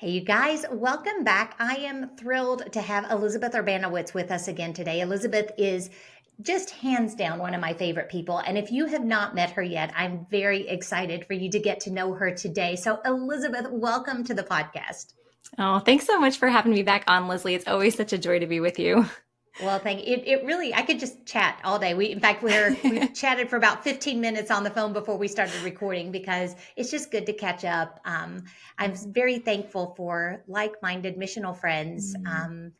Hey, you guys, welcome back. I am thrilled to have Elizabeth Urbanowicz with us again today. Elizabeth is just hands down one of my favorite people. And if you have not met her yet, I'm very excited for you to get to know her today. So, Elizabeth, welcome to the podcast. Oh, thanks so much for having me back on, Leslie. It's always such a joy to be with you. Well, thank you. It really, I could just chat all day. In fact, we've chatted for about 15 minutes on the phone before we started recording because it's just good to catch up. I'm very thankful for like-minded missional friends.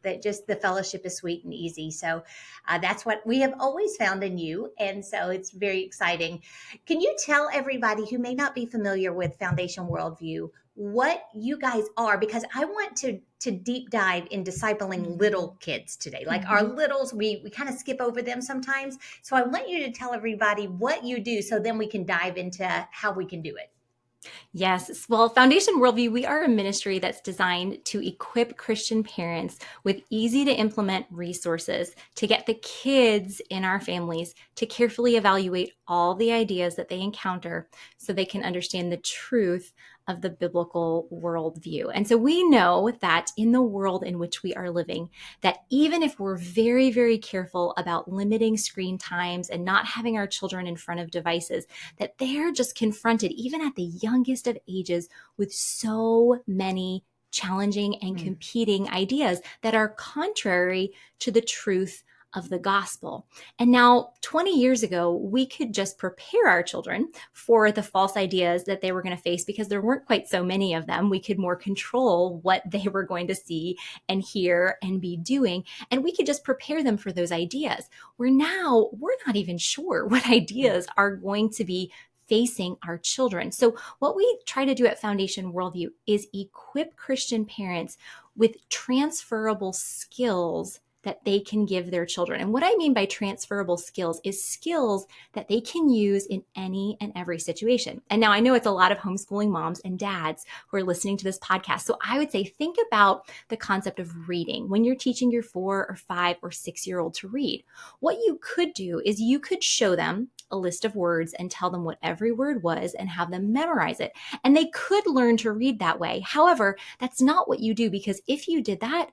That just the fellowship is sweet and easy. So that's what we have always found in you, and so it's very exciting. Can you tell everybody who may not be familiar with Foundation Worldview what you guys are, because I want to deep dive in discipling little kids today. Like our littles, we kind of skip over them sometimes. So I want you to tell everybody what you do so then we can dive into how we can do it. Yes. Well, Foundation Worldview, we are a ministry that's designed to equip Christian parents with easy to implement resources to get the kids in our families to carefully evaluate all the ideas that they encounter so they can understand the truth of the biblical worldview. And so we know that in the world in which we are living, that even if we're very, very careful about limiting screen times and not having our children in front of devices, that they're just confronted, even at the youngest of ages, with so many challenging and competing ideas that are contrary to the truth of the gospel. And now, 20 years ago, we could just prepare our children for the false ideas that they were going to face because there weren't quite so many of them. We could more control what they were going to see and hear and be doing. And we could just prepare them for those ideas. Where now we're not even sure what ideas are going to be facing our children. So what we try to do at Foundation Worldview is equip Christian parents with transferable skills that they can give their children. And what I mean by transferable skills is skills that they can use in any and every situation. And now I know it's a lot of homeschooling moms and dads who are listening to this podcast. So I would say, think about the concept of reading when you're teaching your 4 or 5 or 6-year-old to read. What you could do is you could show them a list of words and tell them what every word was and have them memorize it. And they could learn to read that way. However, that's not what you do, because if you did that,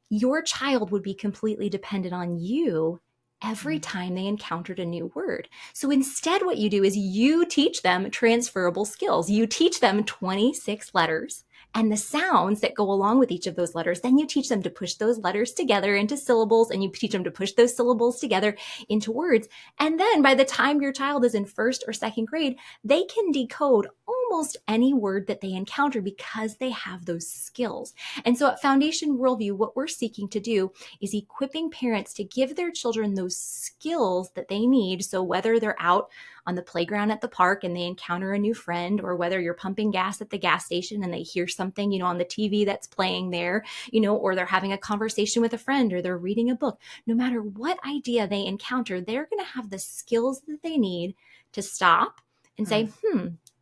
your child would be completely dependent on you every time they encountered a new word. So instead, what you do is you teach them transferable skills. You teach them 26 letters and the sounds that go along with each of those letters. Then you teach them to push those letters together into syllables, and you teach them to push those syllables together into words. And then by the time your child is in 1st or 2nd grade, they can decode almost any word that they encounter because they have those skills. And so at Foundation Worldview, what we're seeking to do is equipping parents to give their children those skills that they need. So whether they're out on the playground at the park and they encounter a new friend, or whether you're pumping gas at the gas station and they hear something, on the TV that's playing there, or they're having a conversation with a friend, or they're reading a book, no matter what idea they encounter, they're going to have the skills that they need to stop and say,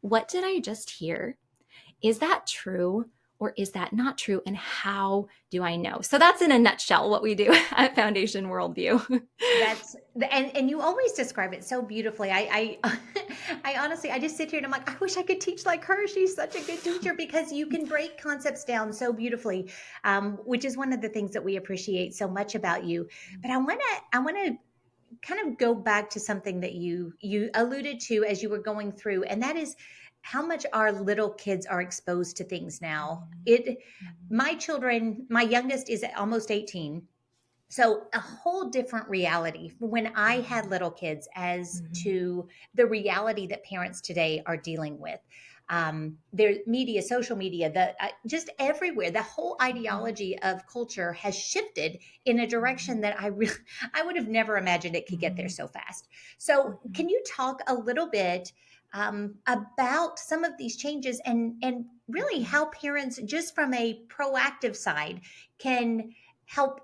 what did I just hear? Is that true? Or is that not true? And how do I know? So that's in a nutshell what we do at Foundation Worldview. That's and you always describe it so beautifully. I honestly, I just sit here and I'm like, I wish I could teach like her. She's such a good teacher because you can break concepts down so beautifully, which is one of the things that we appreciate so much about you. But I want to kind of go back to something that you alluded to as you were going through, and that is how much our little kids are exposed to things now. My children, my youngest is almost 18. So a whole different reality when I had little kids as to the reality that parents today are dealing with. Their media, social media, just everywhere, the whole ideology of culture has shifted in a direction that I would have never imagined it could get there so fast. So can you talk a little bit about some of these changes and really how parents, just from a proactive side, can help?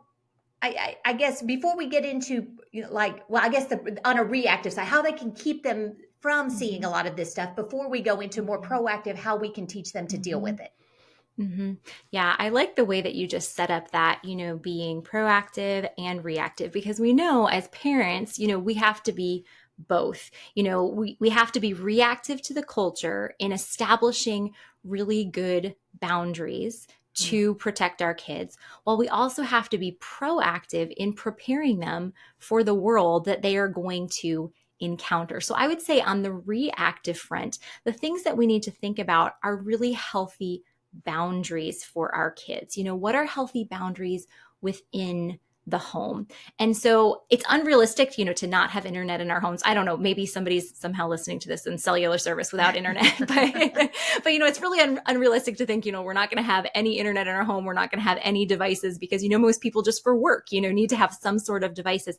I guess before we get into I guess on a reactive side, how they can keep them from seeing a lot of this stuff before we go into more proactive, how we can teach them to deal with it. Yeah, I like the way that you just set up that, being proactive and reactive, because we know as parents, we have to be both. We have to be reactive to the culture in establishing really good boundaries to protect our kids, while we also have to be proactive in preparing them for the world that they are going to encounter. So I would say on the reactive front, the things that we need to think about are really healthy boundaries for our kids. What are healthy boundaries within the home? And so it's unrealistic, to not have internet in our homes. I don't know, maybe somebody's somehow listening to this in cellular service without internet, but it's really unrealistic to think, we're not going to have any internet in our home. We're not going to have any devices because, most people just for work, need to have some sort of devices.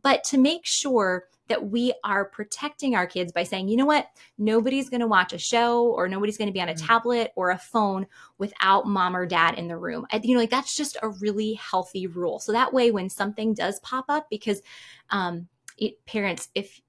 But to make sure that we are protecting our kids by saying, what, nobody's going to watch a show or nobody's going to be on a tablet or a phone without mom or dad in the room. That's just a really healthy rule. So that way, when something does pop up, because parents, if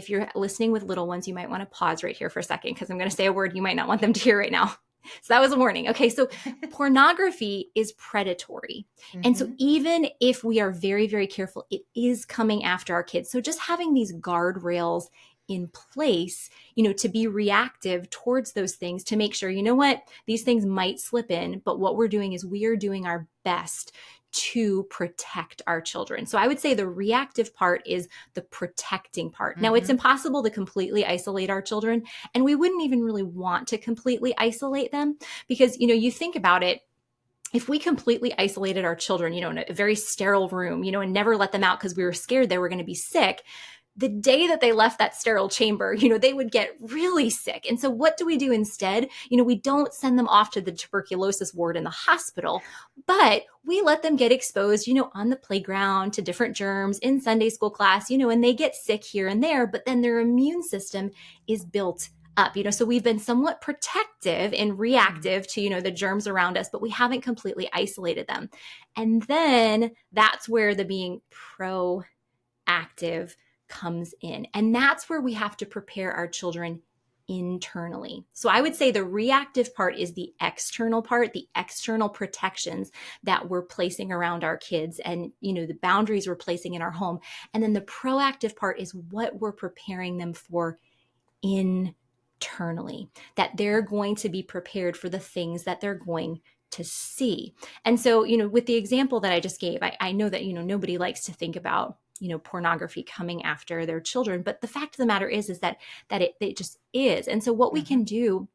you're listening with little ones, you might want to pause right here for a second, because I'm going to say a word you might not want them to hear right now. So that was a warning. Okay. So pornography is predatory. And so even if we are very, very careful, it is coming after our kids. So just having these guardrails in place, to be reactive towards those things, to make sure, what, these things might slip in, but what we're doing is we are doing our best to protect our children. So I would say the reactive part is the protecting part. Now, it's impossible to completely isolate our children, and we wouldn't even really want to completely isolate them because, you think about it, if we completely isolated our children, in a very sterile room, and never let them out because we were scared they were going to be sick, the day that they left that sterile chamber, they would get really sick. And so what do we do instead? We don't send them off to the tuberculosis ward in the hospital, but we let them get exposed, on the playground to different germs in Sunday school class, and they get sick here and there, but then their immune system is built up, so we've been somewhat protective and reactive to, the germs around us, but we haven't completely isolated them. And then that's where the being proactive comes in. And that's where we have to prepare our children internally. So I would say the reactive part is the external part, the external protections that we're placing around our kids and, the boundaries we're placing in our home. And then the proactive part is what we're preparing them for internally, that they're going to be prepared for the things that they're going to see. And so, with the example that I just gave, I know that, nobody likes to think about pornography coming after their children. But the fact of the matter is that it just is. And so what we can do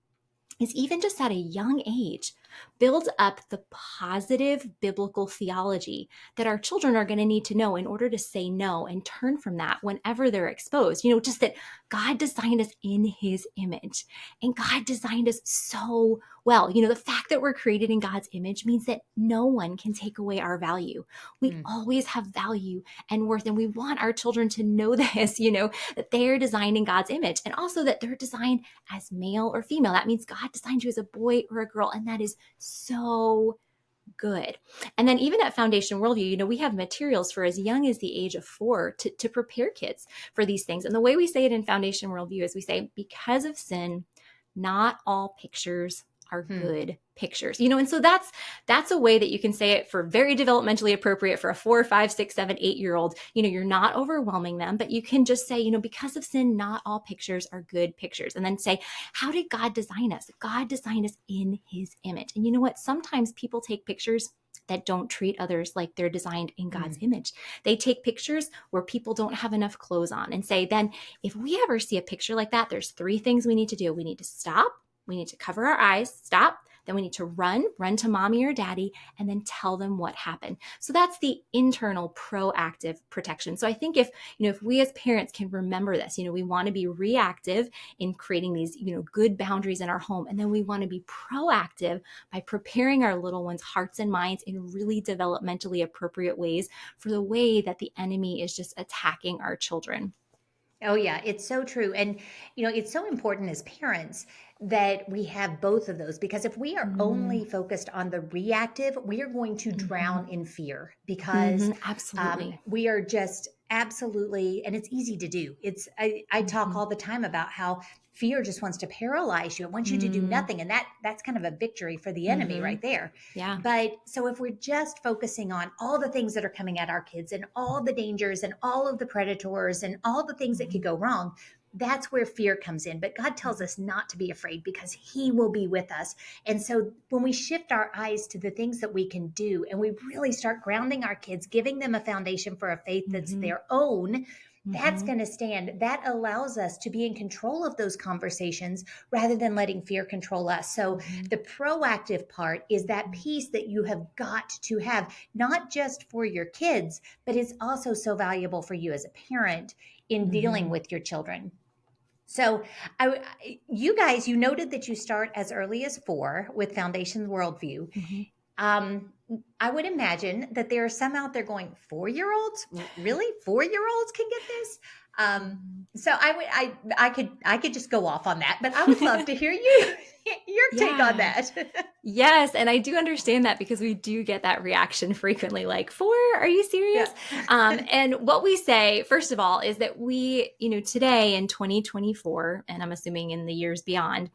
is even just at a young age, build up the positive biblical theology that our children are going to need to know in order to say no and turn from that whenever they're exposed. Just that God designed us in his image and God designed us so well. The fact that we're created in God's image means that no one can take away our value. We always have value and worth. And we want our children to know this, that they are designed in God's image and also that they're designed as male or female. That means God designed you as a boy or a girl. And that is so good. And then even at Foundation Worldview, we have materials for as young as the age of 4 to prepare kids for these things. And the way we say it in Foundation Worldview is we say, because of sin, not all pictures are good pictures, and so that's a way that you can say it for very developmentally appropriate for a 4, 5, 6, 7, 8-year-old. You're not overwhelming them, but you can just say, because of sin, not all pictures are good pictures. And then say, how did God design us? God designed us in his image. And you know what? Sometimes people take pictures that don't treat others like they're designed in God's image. They take pictures where people don't have enough clothes on and say, then if we ever see a picture like that, there's 3 things we need to do. We need to stop. We need to cover our eyes, stop. Then we need to run to mommy or daddy, and then tell them what happened. So that's the internal proactive protection. So I think if we as parents can remember this, we want to be reactive in creating these, good boundaries in our home. And then we want to be proactive by preparing our little ones' hearts and minds in really developmentally appropriate ways for the way that the enemy is just attacking our children. Oh, yeah, it's so true. And, it's so important as parents that we have both of those, because if we are only focused on the reactive, we are going to drown in fear because absolutely. we are just absolutely, and it's easy to do. I talk all the time about how fear just wants to paralyze you. It wants you to do nothing. And that's kind of a victory for the enemy right there. Yeah. But so if we're just focusing on all the things that are coming at our kids and all the dangers and all of the predators and all the things that could go wrong, that's where fear comes in. But God tells us not to be afraid because he will be with us. And so when we shift our eyes to the things that we can do and we really start grounding our kids, giving them a foundation for a faith that's their own, that's going to stand. That allows us to be in control of those conversations rather than letting fear control us. So the proactive part is that piece that you have got to have, not just for your kids, but it's also so valuable for you as a parent in dealing with your children. So you guys, you noted that you start as early as 4 with Foundation Worldview. I would imagine that there are some out there going, 4-year-olds? Really? 4-year-olds can get this? So I could just go off on that, but I would love to hear your take on that. Yes. And I do understand that because we do get that reaction frequently, like, 4, are you serious? Yeah. And what we say, first of all, is that we, today in 2024, and I'm assuming in the years beyond,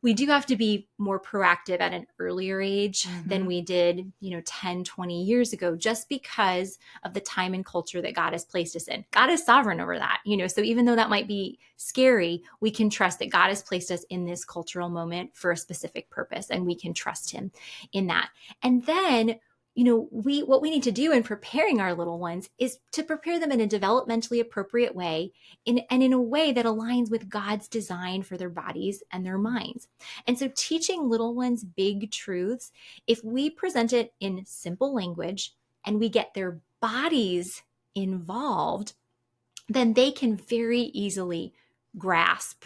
we do have to be more proactive at an earlier age than we did, 10, 20 years ago, just because of the time and culture that God has placed us in. God is sovereign over that, so even though that might be scary, we can trust that God has placed us in this cultural moment for a specific purpose, and we can trust him in that. And then what we need to do in preparing our little ones is to prepare them in a developmentally appropriate way and in a way that aligns with God's design for their bodies and their minds. And so teaching little ones big truths, if we present it in simple language and we get their bodies involved, then they can very easily grasp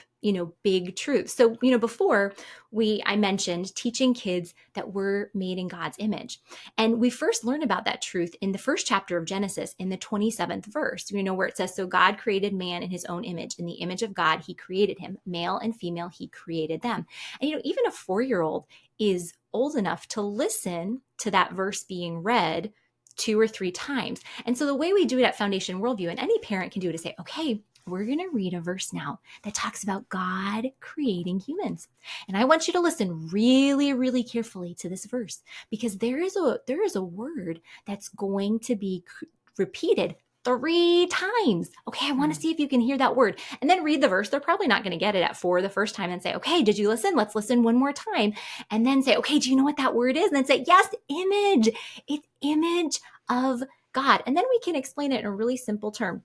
big truths. So, before I mentioned teaching kids that we're made in God's image. And we first learn about that truth in the first chapter of Genesis in the 27th verse, where it says, so God created man in his own image. In the image of God, he created him, male and female, he created them. And, even a 4-year-old is old enough to listen to that verse being read 2 or 3 times. And so the way we do it at Foundation Worldview, and any parent can do it, is say, okay, we're going to read a verse now that talks about God creating humans. And I want you to listen really, really carefully to this verse, because there is a word that's going to be repeated 3 times. Okay, I want to see if you can hear that word. And then read the verse. They're probably not going to get it at 4 the first time, and say, okay, did you listen? Let's listen one more time. And then say, okay, do you know what that word is? And then say, yes, image. It's image of God. And then we can explain it in a really simple term.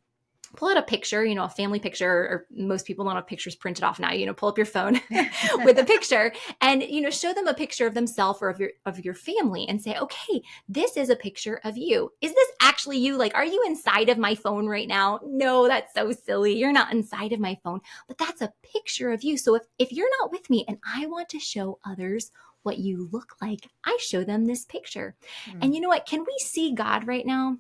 Pull out a picture, a family picture, or most people don't have pictures printed off now, pull up your phone with a picture and, show them a picture of themselves or of your family and say, okay, this is a picture of you. Is this actually you? Like, are you inside of my phone right now? No, that's so silly. You're not inside of my phone, but that's a picture of you. So if you're not with me and I want to show others what you look like, I show them this picture. And you know what? Can we see God right now?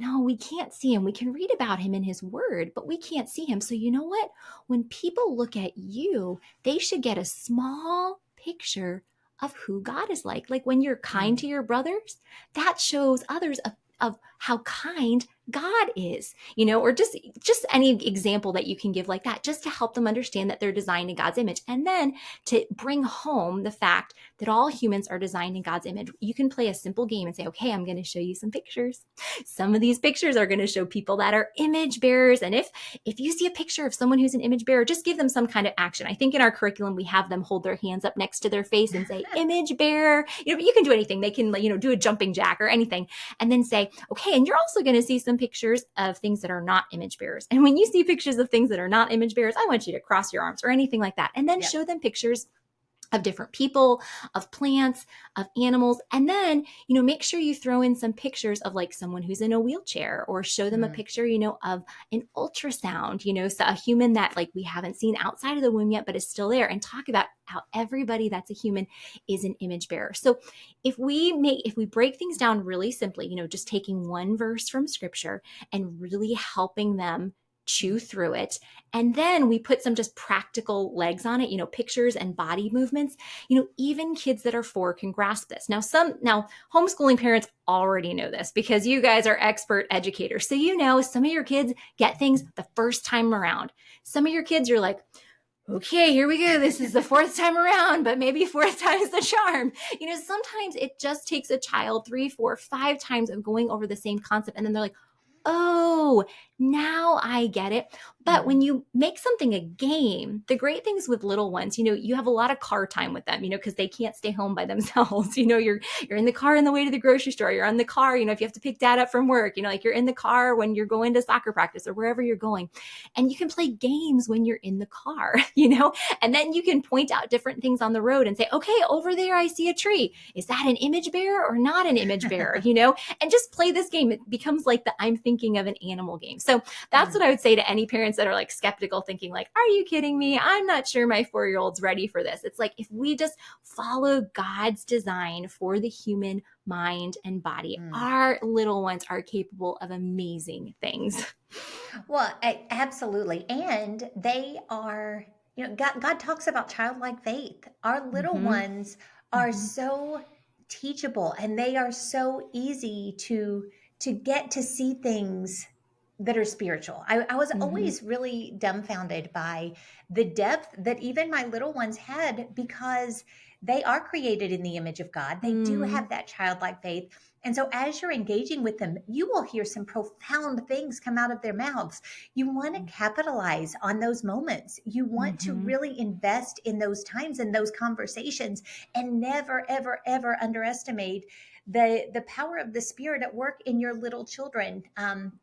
No, we can't see him. We can read about him in his word, but we can't see him. So you know what? When people look at you, they should get a small picture of who God is like. Like when you're kind to your brothers, that shows others of how kind God is, or just any example that you can give like that, just to help them understand that they're designed in God's image. And then to bring home the fact that all humans are designed in God's image. You can play a simple game and say, okay, I'm going to show you some pictures. Some of these pictures are going to show people that are image bearers. And if you see a picture of someone who's an image bearer, just give them some kind of action. I think in our curriculum, we have them hold their hands up next to their face and say, image bearer. You can do anything. They can, do a jumping jack or anything. And then say, okay, and you're also going to see some pictures of things that are not image bearers. And when you see pictures of things that are not image bearers, I want you to cross your arms or anything like that. And then show them pictures of different people, of plants, of animals. And then, make sure you throw in some pictures of like someone who's in a wheelchair, or show them a picture, of an ultrasound, so a human that like we haven't seen outside of the womb yet, but is still there, and talk about how everybody that's a human is an image bearer. So if we break things down really simply, just taking one verse from scripture and really helping them chew through it. And then we put some just practical legs on it, pictures and body movements, even kids that are 4 can grasp this. Now, homeschooling parents already know this because you guys are expert educators. So, some of your kids get things the first time around. Some of your kids, you're like, okay, here we go. This is the 4th time around, but maybe 4th time is the charm. Sometimes it just takes a child 3, 4, 5 times of going over the same concept. And then they're like, Oh, now I get it. But Mm. when you make something a game, the great things with little ones, you have a lot of car time with them, because they can't stay home by themselves. You're in the car on the way to the grocery store. You're on the car, if you have to pick dad up from work, like you're in the car when you're going to soccer practice or wherever you're going. And you can play games when you're in the car, and then you can point out different things on the road and say, okay, over there, I see a tree. Is that an image bearer or not an image bearer? And just play this game. It becomes like the I'm thinking of an animal game. So that's what I would say to any parents that are like skeptical, thinking like, are you kidding me? I'm not sure my 4-year-old's ready for this. It's like, if we just follow God's design for the human mind and body, Mm. our little ones are capable of amazing things. Well, absolutely. And they are, God talks about childlike faith. Our little Mm-hmm. ones are so teachable, and they are so easy to get to see things that are spiritual. I was Mm-hmm. always really dumbfounded by the depth that even my little ones had, because they are created in the image of God. They do Mm-hmm. have that childlike faith. And so as you're engaging with them, you will hear some profound things come out of their mouths. You want to capitalize on those moments. You want to Mm-hmm. really invest in those times and those conversations, and never, ever, ever underestimate the power of the Spirit at work in your little children.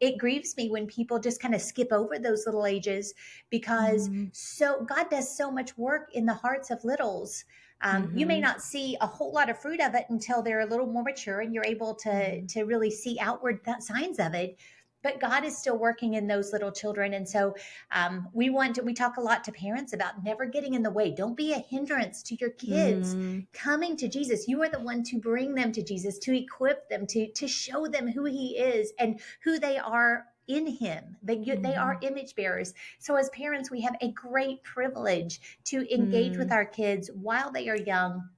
It grieves me when people just kind of skip over those little ages, because so God does so much work in the hearts of littles. You may Mm-hmm. not see a whole lot of fruit of it until they're a little more mature and you're able to really see outward signs of it. But God is still working in those little children. And so we talk a lot to parents about never getting in the way. Don't be a hindrance to your kids Mm-hmm. coming to Jesus. You are the one to bring them to Jesus, to equip them, to show them who he is and who they are in him. They are image bearers. So as parents, we have a great privilege to engage with our kids while they are young,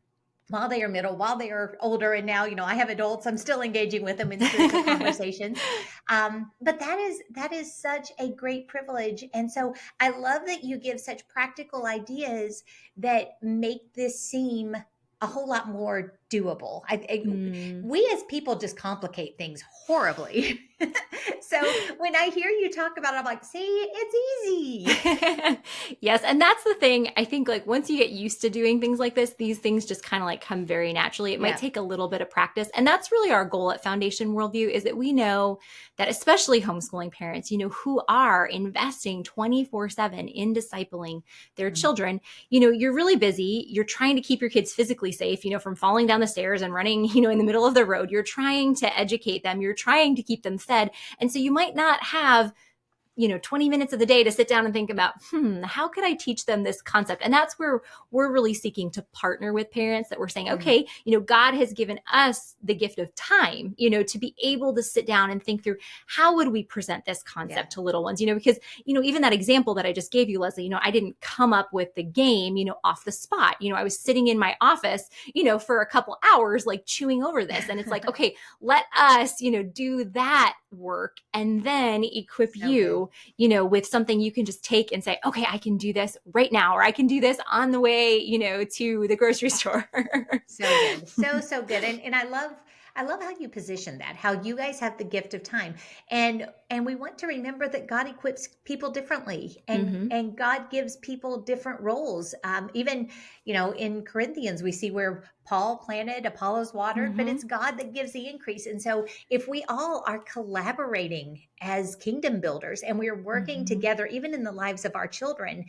while they are middle, while they are older. And now, I have adults, I'm still engaging with them in spiritual conversations. But that is such a great privilege. And so I love that you give such practical ideas that make this seem a whole lot more doable. Mm-hmm. We as people just complicate things horribly. So when I hear you talk about it, I'm like, see, it's easy. Yes. And that's the thing. I think like once you get used to doing things like this, these things just kind of like come very naturally. It might Yeah. take a little bit of practice. And that's really our goal at Foundation Worldview, is that we know that especially homeschooling parents, who are investing 24/7 in discipling their Mm. children, you're really busy. You're trying to keep your kids physically safe, from falling down the stairs and running, in the middle of the road. You're trying to educate them. You're trying to keep them fed. And so you might not have 20 minutes of the day to sit down and think about, how could I teach them this concept? And that's where we're really seeking to partner with parents, that we're saying, Mm. okay, God has given us the gift of time, to be able to sit down and think through, how would we present this concept Yeah. to little ones? Because, even that example that I just gave you, Leslie, I didn't come up with the game, off the spot. I was sitting in my office, for a couple hours, like chewing over this. And it's like, okay, let us, do that work and then equip So good. with something you can just take and say, okay, I can do this right now, or I can do this on the way, to the grocery store. So good. So good. And I love how you position that, how you guys have the gift of time. And we want to remember that God equips people differently, Mm-hmm. and God gives people different roles. Even, in Corinthians, we see where Paul planted, Apollos watered, but Mm-hmm. it's God that gives the increase. And so if we all are collaborating as kingdom builders and we're working Mm-hmm. together, even in the lives of our children,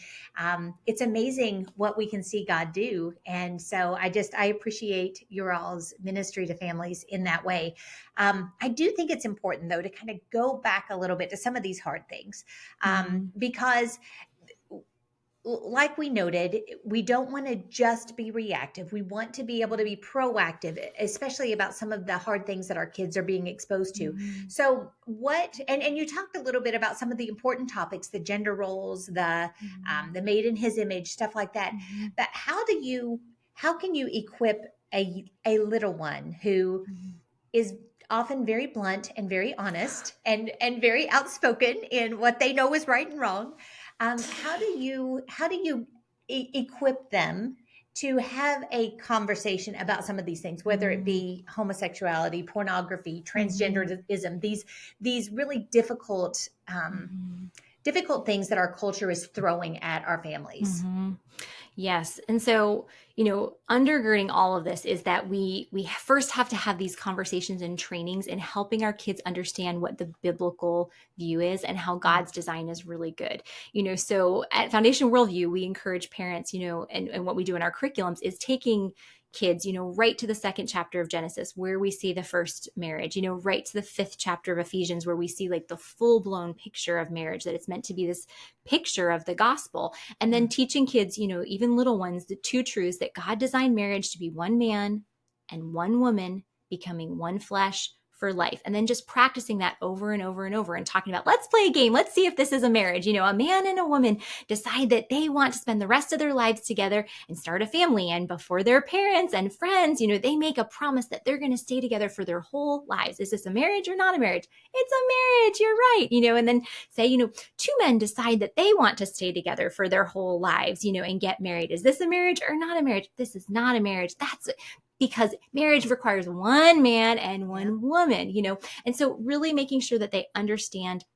it's amazing what we can see God do. And so I appreciate your all's ministry to families in that way. I do think it's important, though, to kind of go back a little bit to some of these hard things, because like we noted, we don't want to just be reactive. We want to be able to be proactive, especially about some of the hard things that our kids are being exposed to. Mm-hmm. So and you talked a little bit about some of the important topics, the gender roles, the made in his image, stuff like that. Mm-hmm. But how can you equip a little one who is often very blunt and very honest and very outspoken in what they know is right and wrong? How do you equip them to have a conversation about some of these things, whether it be homosexuality, pornography, transgenderism, these really difficult difficult things that our culture is throwing at our families. Yes. And so, undergirding all of this is that we first have to have these conversations and trainings in helping our kids understand what the biblical view is and how God's design is really good. So at Foundation Worldview, we encourage parents, and what we do in our curriculums is taking kids, right to the second chapter of Genesis, where we see the first marriage, right to the fifth chapter of Ephesians, where we see like the full blown picture of marriage, that it's meant to be this picture of the gospel. And then teaching kids, even little ones, the two truths that God designed marriage to be one man and one woman becoming one flesh for life. And then just practicing that over and over and over and talking about, let's play a game. Let's see if this is a marriage. A man and a woman decide that they want to spend the rest of their lives together and start a family. And before their parents and friends, they make a promise that they're going to stay together for their whole lives. Is this a marriage or not a marriage? It's a marriage. You're right. And then say, two men decide that they want to stay together for their whole lives, and get married. Is this a marriage or not a marriage? This is not a marriage. That's because marriage requires one man and one woman, and so really making sure that they understand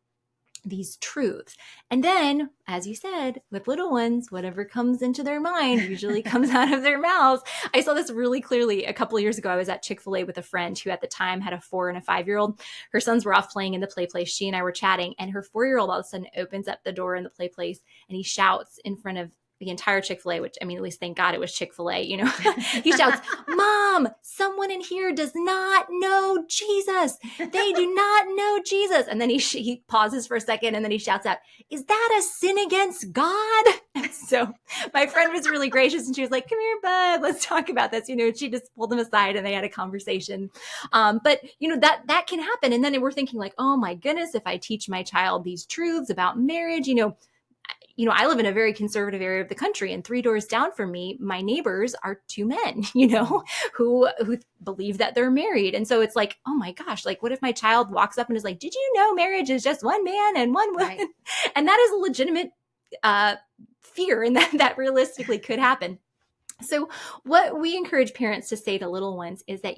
these truths. And then, as you said, with little ones, whatever comes into their mind usually comes out of their mouths. I saw this really clearly a couple of years ago. I was at Chick-fil-A with a friend who at the time had a 4 and a 5-year-old. Her sons were off playing in the play place. She and I were chatting, and her 4-year-old all of a sudden opens up the door in the play place and he shouts in front of the entire Chick-fil-A, which, at least thank God it was Chick-fil-A, he shouts, "Mom, someone in here does not know Jesus. They do not know Jesus." And then he pauses for a second and then he shouts out, "Is that a sin against God?" And so my friend was really gracious and she was like, "Come here, bud, let's talk about this." She just pulled him aside and they had a conversation. But that can happen. And then we're thinking like, oh my goodness, if I teach my child these truths about marriage, I live in a very conservative area of the country, and 3 doors down from me, my neighbors are 2 men, who believe that they're married. And so it's like, oh my gosh, like what if my child walks up and is like, "Did you know marriage is just one man and one woman?" Right. And that is a legitimate fear, and that realistically could happen. So what we encourage parents to say to little ones is that,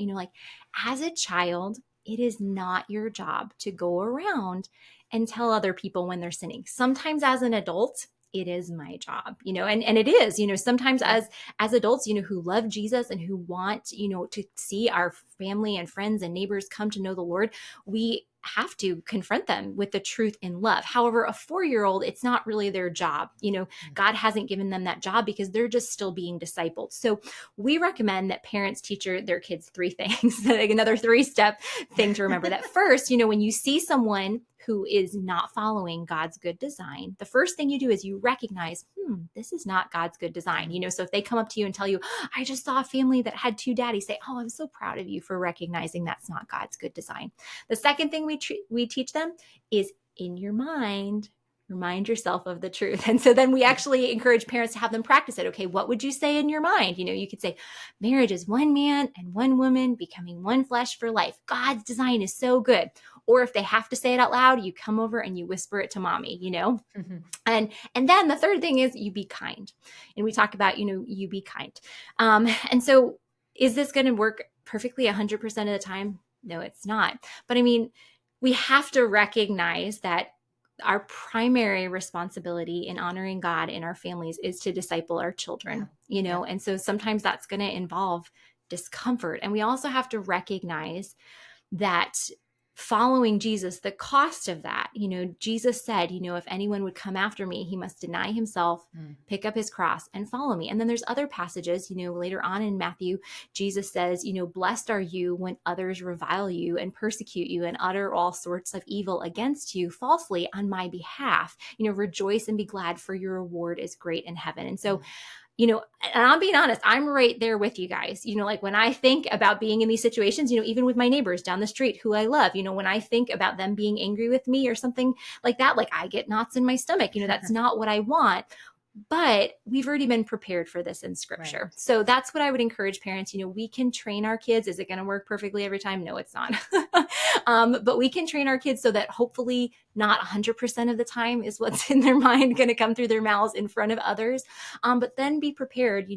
as a child, it is not your job to go around and tell other people when they're sinning. Sometimes as an adult, it is my job, and it is, sometimes as adults, who love Jesus and who want, to see our family and friends and neighbors come to know the Lord, we have to confront them with the truth in love. However, a 4-year-old, it's not really their job. God hasn't given them that job because they're just still being discipled. So we recommend that parents teach their kids 3 things, another 3-step thing to remember. That first, when you see someone who is not following God's good design, the first thing you do is you recognize, this is not God's good design. So if they come up to you and tell you, "I just saw a family that had 2 daddies," say, "Oh, I'm so proud of you for recognizing that's not God's good design." The second thing we teach them is, in your mind, remind yourself of the truth. And so then we actually encourage parents to have them practice it. Okay, what would you say in your mind? You could say, "Marriage is one man and one woman becoming one flesh for life. God's design is so good." Or if they have to say it out loud, you come over and you whisper it to mommy, And then the third thing is you be kind. And we talk about, you be kind. And so is this going to work perfectly 100% of the time? No, it's not. But we have to recognize that our primary responsibility in honoring God in our families is to disciple our children, and so sometimes that's going to involve discomfort. And we also have to recognize that following Jesus, the cost of that, Jesus said, if anyone would come after me, he must deny himself, pick up his cross and follow me. And then there's other passages, later on in Matthew, Jesus says, "Blessed are you when others revile you and persecute you and utter all sorts of evil against you falsely on my behalf. Rejoice and be glad, for your reward is great in heaven." And so, and I'm being honest, I'm right there with you guys. Like when I think about being in these situations, even with my neighbors down the street who I love, when I think about them being angry with me or something like that, like I get knots in my stomach, that's not what I want. but we've already been prepared for this in Right. scripture. So that's what I would encourage parents. We can train our kids. Is it going to work perfectly every time? No, it's not. But we can train our kids so that hopefully not 100% of the time is what's in their mind going to come through their mouths in front of others. But then be prepared,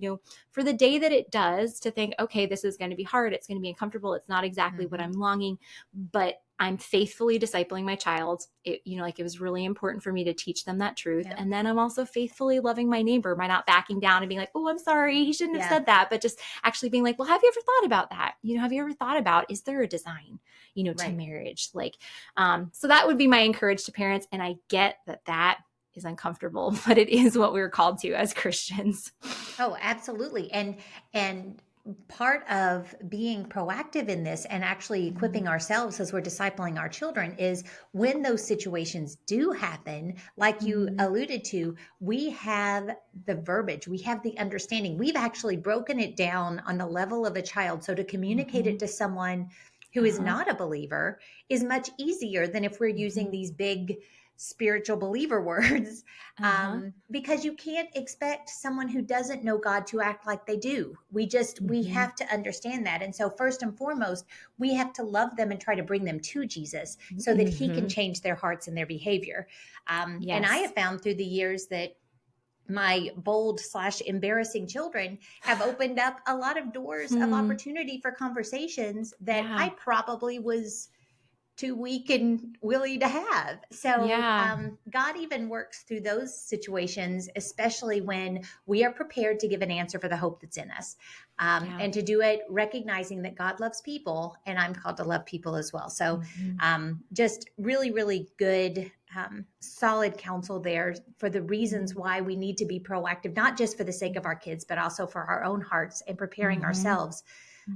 for the day that it does, to think, okay, this is going to be hard. It's going to be uncomfortable. It's not exactly what I'm longing, but I'm faithfully discipling my child. It was really important for me to teach them that truth. Yeah. And then I'm also faithfully loving my neighbor by not backing down and being like, oh, I'm sorry, he shouldn't have said that. But just actually being like, well, have you ever thought about that? Have you ever thought about, is there a design, to Right. marriage? So that would be my encouragement to parents. And I get that is uncomfortable, but it is what we're called to as Christians. Oh, absolutely. And part of being proactive in this and actually equipping ourselves as we're discipling our children is when those situations do happen, like you alluded to, we have the verbiage, we have the understanding. We've actually broken it down on the level of a child. So to communicate it to someone who is not a believer is much easier than if we're using these big spiritual believer words, because you can't expect someone who doesn't know God to act like they do. We have to understand that. And so first and foremost, we have to love them and try to bring them to Jesus so that he can change their hearts and their behavior. And I have found through the years that my bold/embarrassing children have opened up a lot of doors of opportunity for conversations that I probably was too weak and willy to have. So God even works through those situations, especially when we are prepared to give an answer for the hope that's in us, and to do it recognizing that God loves people and I'm called to love people as well. So just really, really good, solid counsel there for the reasons why we need to be proactive, not just for the sake of our kids, but also for our own hearts and preparing ourselves.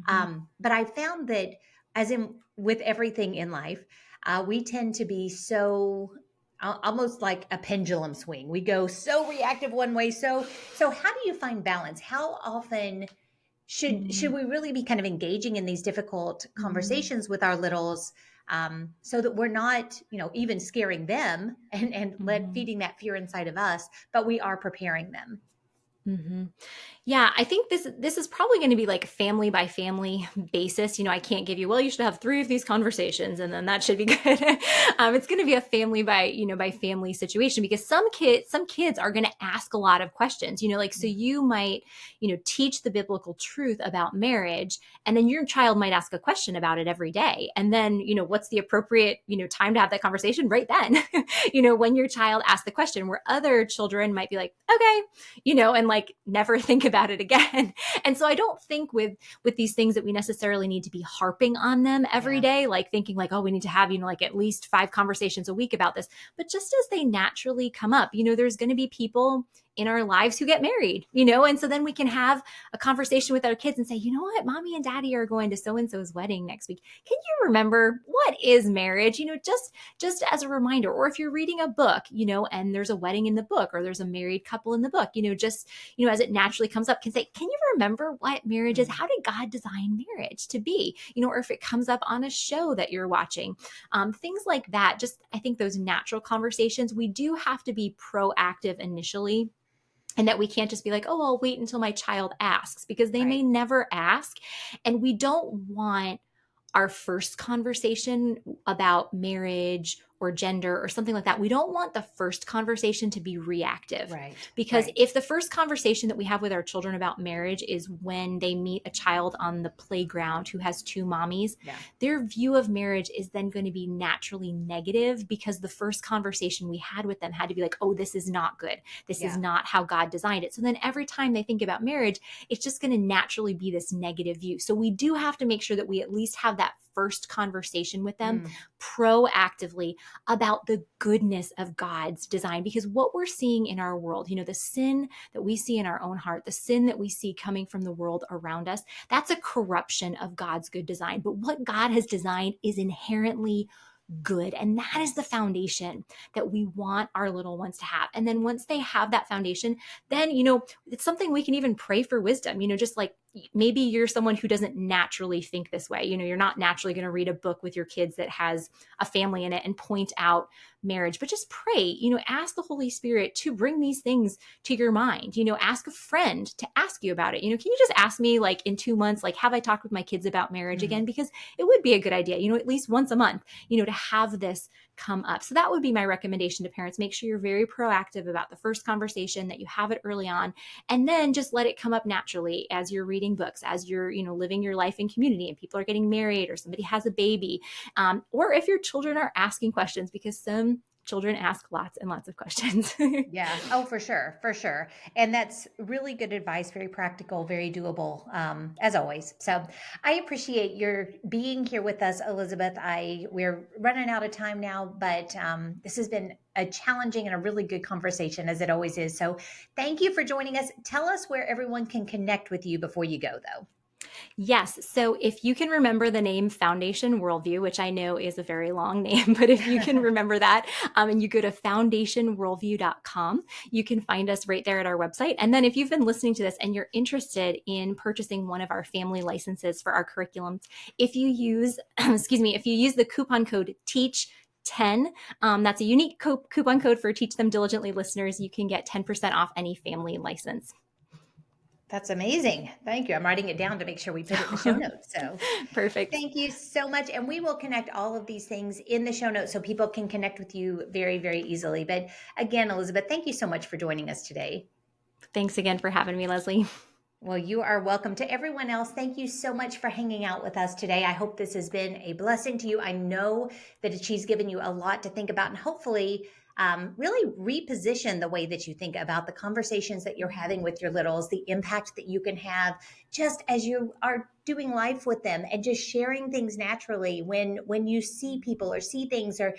But I found that, as in with everything in life, we tend to be so almost like a pendulum swing. We go so reactive one way. So how do you find balance? How often should we really be kind of engaging in these difficult conversations with our littles, so that we're not, even scaring them and feeding that fear inside of us, but we are preparing them? Yeah, I think this is probably going to be like family by family basis. I can't give you, well, you should have 3 of these conversations and then that should be good. It's going to be a family by family situation, because some kids are going to ask a lot of questions, so you might, teach the biblical truth about marriage, and then your child might ask a question about it every day. And then, what's the appropriate, time to have that conversation right then, when your child asks the question, where other children might be like, okay, and like never think about it again. And so I don't think with these things that we necessarily need to be harping on them every day, like thinking like, oh, we need to have, like at least 5 conversations a week about this. But just as they naturally come up, there's going to be people in our lives who get married, and so then we can have a conversation with our kids and say, you know what, mommy and daddy are going to so-and-so's wedding next week. Can you remember what is marriage? Just as a reminder. Or if you're reading a book, and there's a wedding in the book, or there's a married couple in the book, just, as it naturally comes up, can say, can you remember what marriage is? How did God design marriage to be? Or if it comes up on a show that you're watching, things like that. Just, I think those natural conversations, we do have to be proactive initially. And that we can't just be like, oh, I'll wait until my child asks, because they may never ask. And we don't want our first conversation about marriage or gender or something like that. We don't want the first conversation to be reactive. Right. Because if the first conversation that we have with our children about marriage is when they meet a child on the playground who has 2 mommies, their view of marriage is then going to be naturally negative, because the first conversation we had with them had to be like, oh, this is not good. This is not how God designed it. So then every time they think about marriage, it's just going to naturally be this negative view. So we do have to make sure that we at least have that first conversation with them proactively about the goodness of God's design. Because what we're seeing in our world, the sin that we see in our own heart, the sin that we see coming from the world around us, that's a corruption of God's good design. But what God has designed is inherently good. And that is the foundation that we want our little ones to have. And then once they have that foundation, then, it's something we can even pray for wisdom, just like, maybe you're someone who doesn't naturally think this way. You're not naturally going to read a book with your kids that has a family in it and point out marriage, but just pray, ask the Holy Spirit to bring these things to your mind. Ask a friend to ask you about it. Can you just ask me, like, in 2 months, like, have I talked with my kids about marriage again? Because it would be a good idea, at least once a month, to have this come up. So that would be my recommendation to parents. Make sure you're very proactive about the first conversation, that you have it early on, and then just let it come up naturally as you're reading books, as you're, living your life in community and people are getting married or somebody has a baby. Or if your children are asking questions, because some children ask lots and lots of questions. Yeah. Oh, for sure. For sure. And that's really good advice. Very practical, very doable, as always. So I appreciate your being here with us, Elizabeth. We're running out of time now, but this has been a challenging and a really good conversation, as it always is. So thank you for joining us. Tell us where everyone can connect with you before you go, though. Yes. So if you can remember the name Foundation Worldview, which I know is a very long name, but if you can remember that, and you go to foundationworldview.com, you can find us right there at our website. And then if you've been listening to this and you're interested in purchasing one of our family licenses for our curriculums, if you use, if you use the coupon code TEACH10, that's a unique coupon code for Teach Them Diligently listeners, you can get 10% off any family license. That's amazing. Thank you. I'm writing it down to make sure we put it in the show notes. So Perfect. thank you so much. And we will connect all of these things in the show notes so people can connect with you very, very easily. But again, Elizabeth, thank you so much for joining us today. Thanks again for having me, Leslie. Well, you are welcome. To everyone else, thank you so much for hanging out with us today. I hope this has been a blessing to you. I know that she's given you a lot to think about, and hopefully really reposition the way that you think about the conversations that you're having with your littles, the impact that you can have just as you are doing life with them, and just sharing things naturally when you see people or see things. Or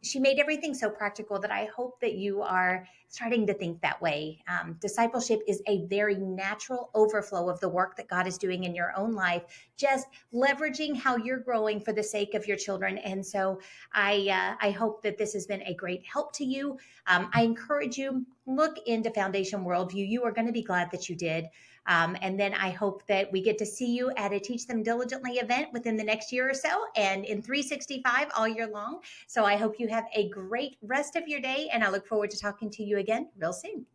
she made everything so practical that I hope that you are starting to think that way. Discipleship is a very natural overflow of the work that God is doing in your own life, just leveraging how you're growing for the sake of your children. And so I hope that this has been a great help to you. I encourage you, look into Foundation Worldview. You are going to be glad that you did. And then I hope that we get to see you at a Teach Them Diligently event within the next year or so, and in 365 all year long. So I hope you have a great rest of your day, and I look forward to talking to you again real soon.